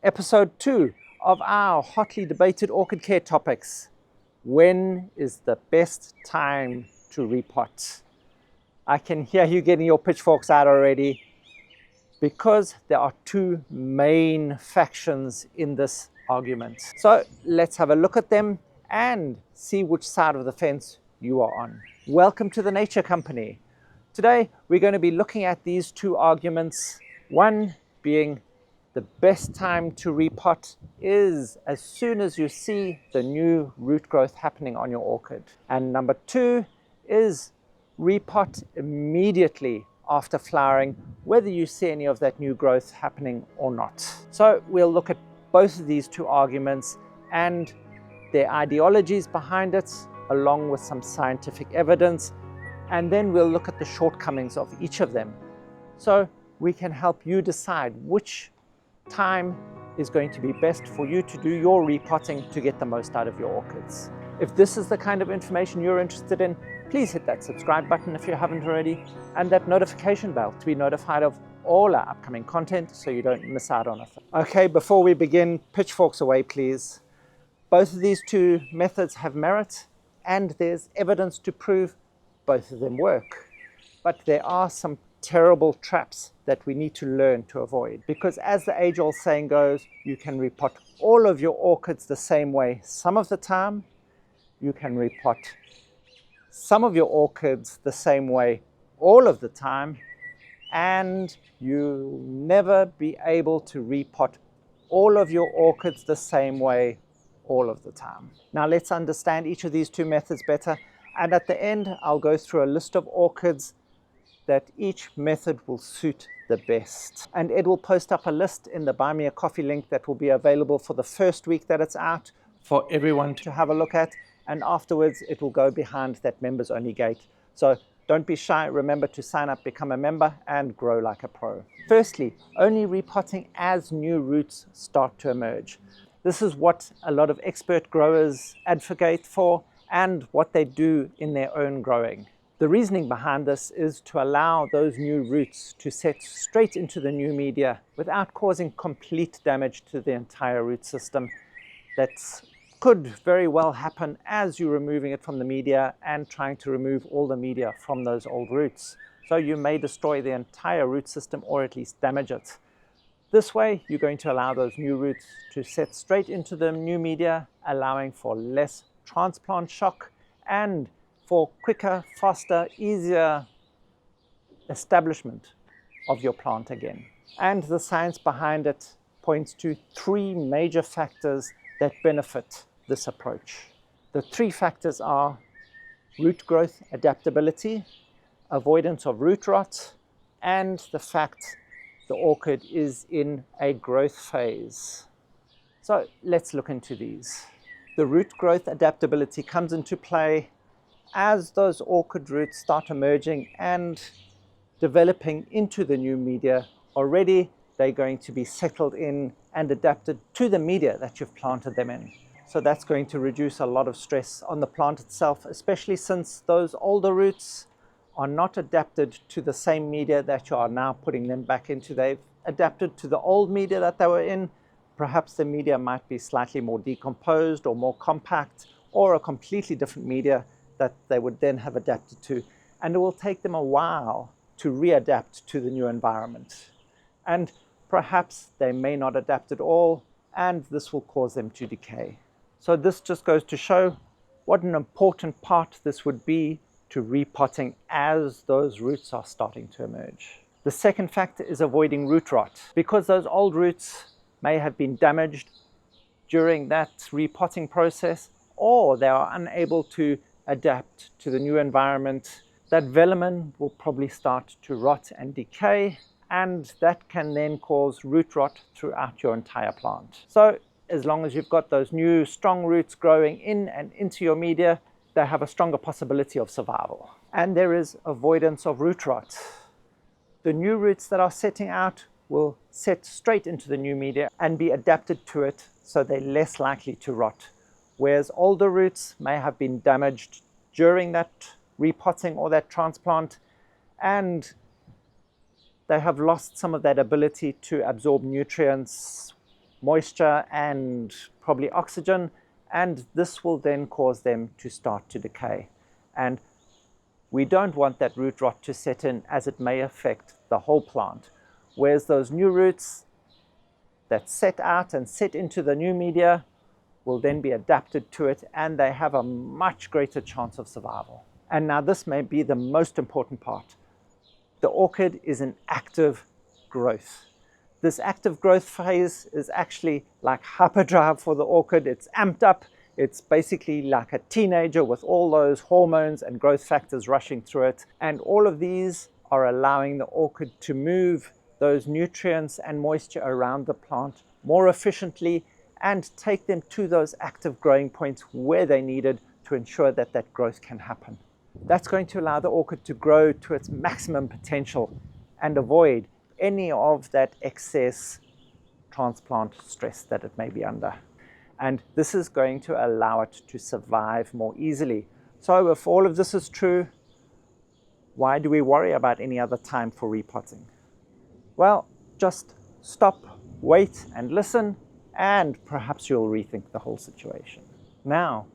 Episode 2 of our hotly debated orchid care topics. When is the best time to repot? I can hear you getting your pitchforks out already, because there are two main factions in this argument. So let's have a look at them and see which side of the fence you are on. Welcome to the Nature Company. Today we're going to be looking at these two arguments. One being the best time to repot is as soon as you see the new root growth happening on your orchid. And number two is repot immediately after flowering, whether you see any of that new growth happening or not. So we'll look at both of these two arguments and their ideologies behind it, along with some scientific evidence, and then we'll look at the shortcomings of each of them, so we can help you decide which time is going to be best for you to do your repotting to get the most out of your orchids. If this is the kind of information you're interested in, please hit that subscribe button if you haven't already, and that notification bell to be notified of all our upcoming content so you don't miss out on it. Okay, before we begin, pitchforks away please. Both of these two methods have merit, and there's evidence to prove both of them work. But there are some terrible traps that we need to learn to avoid, because as the age-old saying goes, you can repot all of your orchids the same way some of the time, you can repot some of your orchids the same way all of the time, and you'll never be able to repot all of your orchids the same way all of the time. Now let's understand each of these two methods better, and at the end I'll go through a list of orchids that each method will suit the best. And Ed will post up a list in the Buy Me a Coffee link that will be available for the first week that it's out for everyone to have a look at, and afterwards it will go behind that members only gate. So don't be shy, remember to sign up, become a member, and grow like a pro. Firstly, only repotting as new roots start to emerge. This is what a lot of expert growers advocate for and what they do in their own growing. The reasoning behind this is to allow those new roots to set straight into the new media without causing complete damage to the entire root system. That could very well happen as you're removing it from the media and trying to remove all the media from those old roots. So you may destroy the entire root system, or at least damage it. This way, you're going to allow those new roots to set straight into the new media, allowing for less transplant shock and for quicker, faster, easier establishment of your plant again. And the science behind it points to three major factors that benefit this approach. The three factors are root growth adaptability, avoidance of root rot, and the fact the orchid is in a growth phase. So let's look into these. The root growth adaptability comes into play as those orchid roots start emerging and developing into the new media. Already they're going to be settled in and adapted to the media that you've planted them in. So that's going to reduce a lot of stress on the plant itself, especially since those older roots are not adapted to the same media that you are now putting them back into. They've adapted to the old media that they were in. Perhaps the media might be slightly more decomposed or more compact, or a completely different media that they would then have adapted to, and it will take them a while to readapt to the new environment. And perhaps they may not adapt at all, and this will cause them to decay. So this just goes to show what an important part this would be to repotting as those roots are starting to emerge. The second factor is avoiding root rot. Because those old roots may have been damaged during that repotting process, or they are unable to adapt to the new environment, that velamen will probably start to rot and decay, and that can then cause root rot throughout your entire plant. So as long as you've got those new strong roots growing in and into your media, they have a stronger possibility of survival. And there is avoidance of root rot. The new roots that are setting out will set straight into the new media and be adapted to it, so they're less likely to rot. Whereas older roots may have been damaged during that repotting or that transplant, and they have lost some of that ability to absorb nutrients moisture and probably oxygen, and this will then cause them to start to decay. And we don't want that root rot to set in, as it may affect the whole plant. Whereas those new roots that set out and set into the new media will then be adapted to it, and they have a much greater chance of survival. And now this may be the most important part. The orchid is in active growth. This active growth phase is actually like hyperdrive for the orchid. It's amped up. It's basically like a teenager with all those hormones and growth factors rushing through it. And all of these are allowing the orchid to move those nutrients and moisture around the plant more efficiently and take them to those active growing points where they needed to ensure that that growth can happen. That's going to allow the orchid to grow to its maximum potential and avoid any of that excess transplant stress that it may be under. And this is going to allow it to survive more easily. So if all of this is true, why do we worry about any other time for repotting? Well, just stop, wait and listen, and perhaps you'll rethink the whole situation. Now,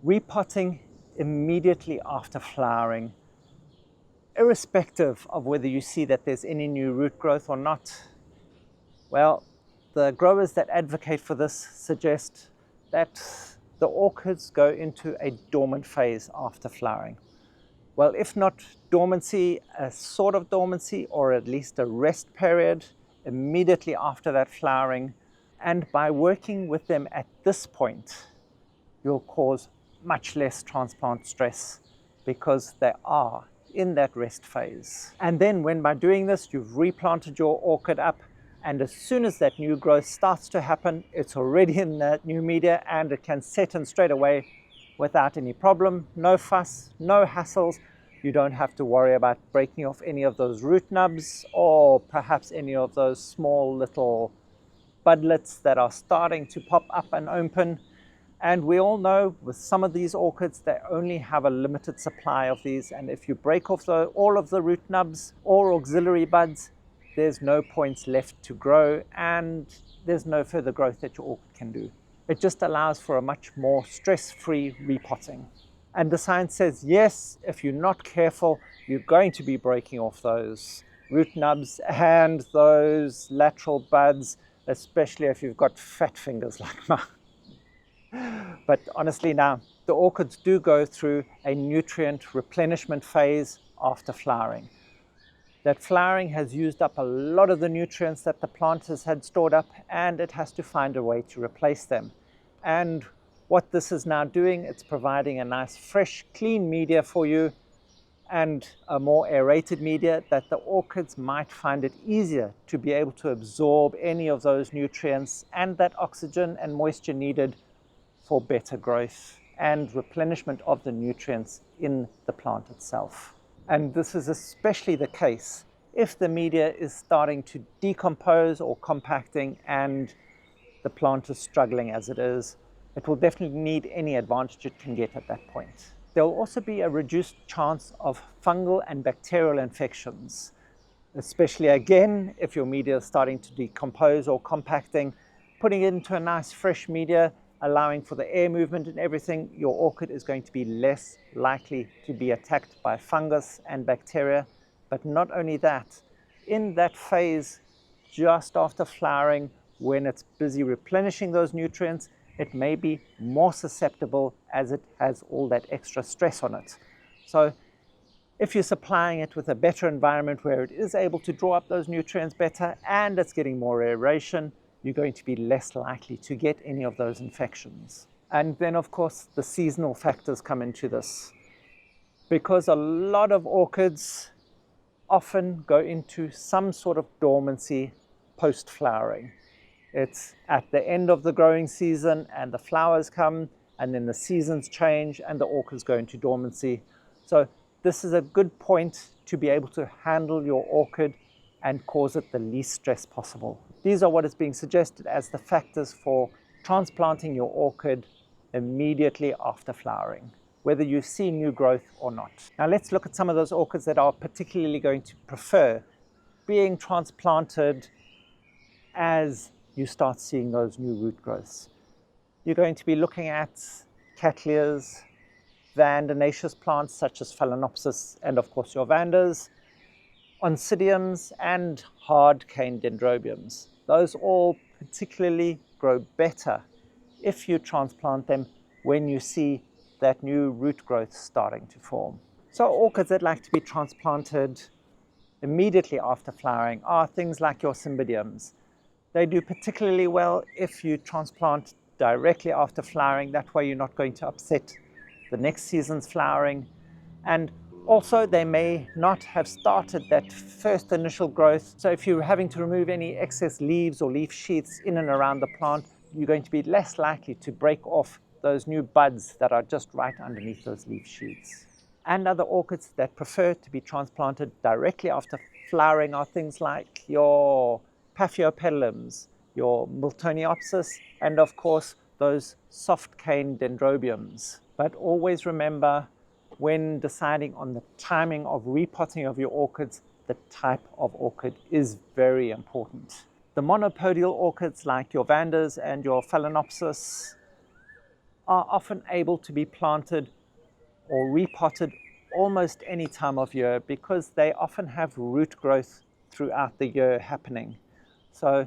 repotting immediately after flowering, irrespective of whether you see that there's any new root growth or not, well, the growers that advocate for this suggest that the orchids go into a dormant phase after flowering. Well, if not dormancy, a sort of dormancy, or at least a rest period immediately after that flowering. And by working with them at this point, you'll cause much less transplant stress because they are in that rest phase. And then when by doing this, you've replanted your orchid up, and as soon as that new growth starts to happen, it's already in that new media and it can set in straight away without any problem, no fuss, no hassles. You don't have to worry about breaking off any of those root nubs or perhaps any of those small little budlets that are starting to pop up and open. And we all know with some of these orchids, they only have a limited supply of these. And if you break off all of the root nubs or auxiliary buds, there's no points left to grow and there's no further growth that your orchid can do. It just allows for a much more stress-free repotting. And the science says, yes, if you're not careful, you're going to be breaking off those root nubs and those lateral buds, especially if you've got fat fingers like mine. But honestly now, the orchids do go through a nutrient replenishment phase after flowering. That flowering has used up a lot of the nutrients that the plant has had stored up, and it has to find a way to replace them. And what this is now doing, it's providing a nice fresh clean media for you and a more aerated media that the orchids might find it easier to be able to absorb any of those nutrients and that oxygen and moisture needed for better growth and replenishment of the nutrients in the plant itself. And this is especially the case if the media is starting to decompose or compacting and the plant is struggling as it is. It will definitely need any advantage it can get at that point. There will also be a reduced chance of fungal and bacterial infections, especially again if your media is starting to decompose or compacting. Putting it into a nice fresh media, allowing for the air movement and everything, your orchid is going to be less likely to be attacked by fungus and bacteria. But not only that, in that phase just after flowering, when it's busy replenishing those nutrients, it may be more susceptible as it has all that extra stress on it. So if you're supplying it with a better environment where it is able to draw up those nutrients better and it's getting more aeration, you're going to be less likely to get any of those infections. And then of course the seasonal factors come into this, because a lot of orchids often go into some sort of dormancy post-flowering. It's at the end of the growing season and the flowers come and then the seasons change and the orchids go into dormancy. So this is a good point to be able to handle your orchid and cause it the least stress possible. These are what is being suggested as the factors for transplanting your orchid immediately after flowering, whether you see new growth or not. Now let's look at some of those orchids that are particularly going to prefer being transplanted as you start seeing those new root growths. You're going to be looking at cattleyas, vandanaceous plants such as Phalaenopsis and of course your vandas, oncidiums and hard cane dendrobiums. Those all particularly grow better if you transplant them when you see that new root growth starting to form. So orchids that like to be transplanted immediately after flowering are things like your cymbidiums. They do particularly well if you transplant directly after flowering. That way you're not going to upset the next season's flowering. And also they may not have started that first initial growth. So if you're having to remove any excess leaves or leaf sheaths in and around the plant, you're going to be less likely to break off those new buds that are just right underneath those leaf sheaths. And other orchids that prefer to be transplanted directly after flowering are things like your Paphiopedilums, your Miltoniopsis, and of course those soft cane dendrobiums. But always remember, when deciding on the timing of repotting of your orchids, the type of orchid is very important. The monopodial orchids like your vandas and your Phalaenopsis are often able to be planted or repotted almost any time of year because they often have root growth throughout the year happening. So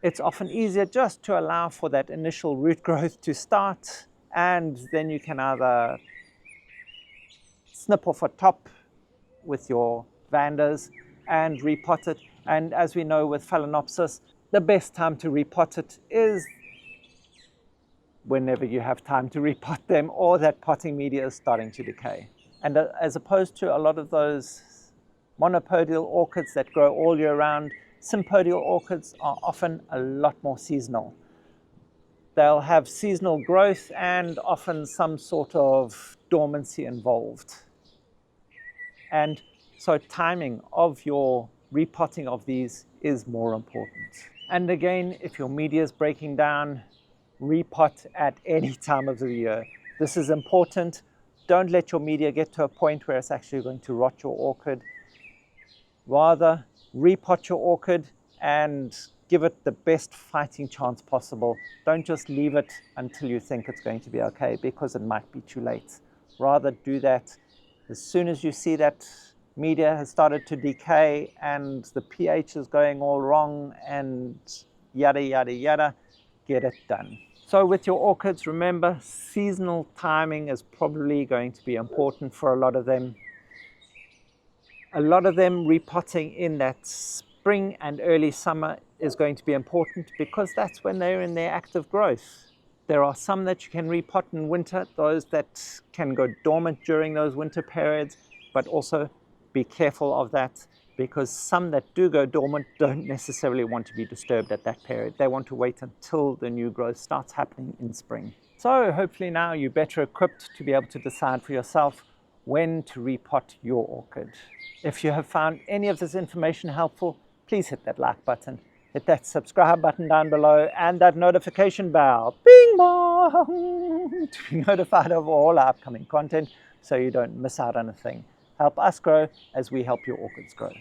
it's often easier just to allow for that initial root growth to start, and then you can either snip off a top with your vandas and repot it. And as we know with Phalaenopsis, the best time to repot it is whenever you have time to repot them or that potting media is starting to decay. And as opposed to a lot of those monopodial orchids that grow all year round, sympodial orchids are often a lot more seasonal. They'll have seasonal growth and often some sort of dormancy involved. And so timing of your repotting of these is more important. And again, if your media is breaking down, repot at any time of the year. This is important. Don't let your media get to a point where it's actually going to rot your orchid. Rather, repot your orchid and give it the best fighting chance possible. Don't just leave it until you think it's going to be okay, because it might be too late. Rather do that as soon as you see that media has started to decay and the pH is going all wrong and yada, yada, yada, get it done. So with your orchids, remember, seasonal timing is probably going to be important for a lot of them. A lot of them repotting in that spring and early summer is going to be important because that's when they're in their active growth. There are some that you can repot in winter, those that can go dormant during those winter periods, but also be careful of that, because some that do go dormant don't necessarily want to be disturbed at that period. They want to wait until the new growth starts happening in spring. So hopefully now you're better equipped to be able to decide for yourself when to repot your orchid. If you have found any of this information helpful, please hit that like button, hit that subscribe button down below, and that notification bell, bing bong, to be notified of all our upcoming content so you don't miss out on a thing. Help us grow as we help your orchids grow.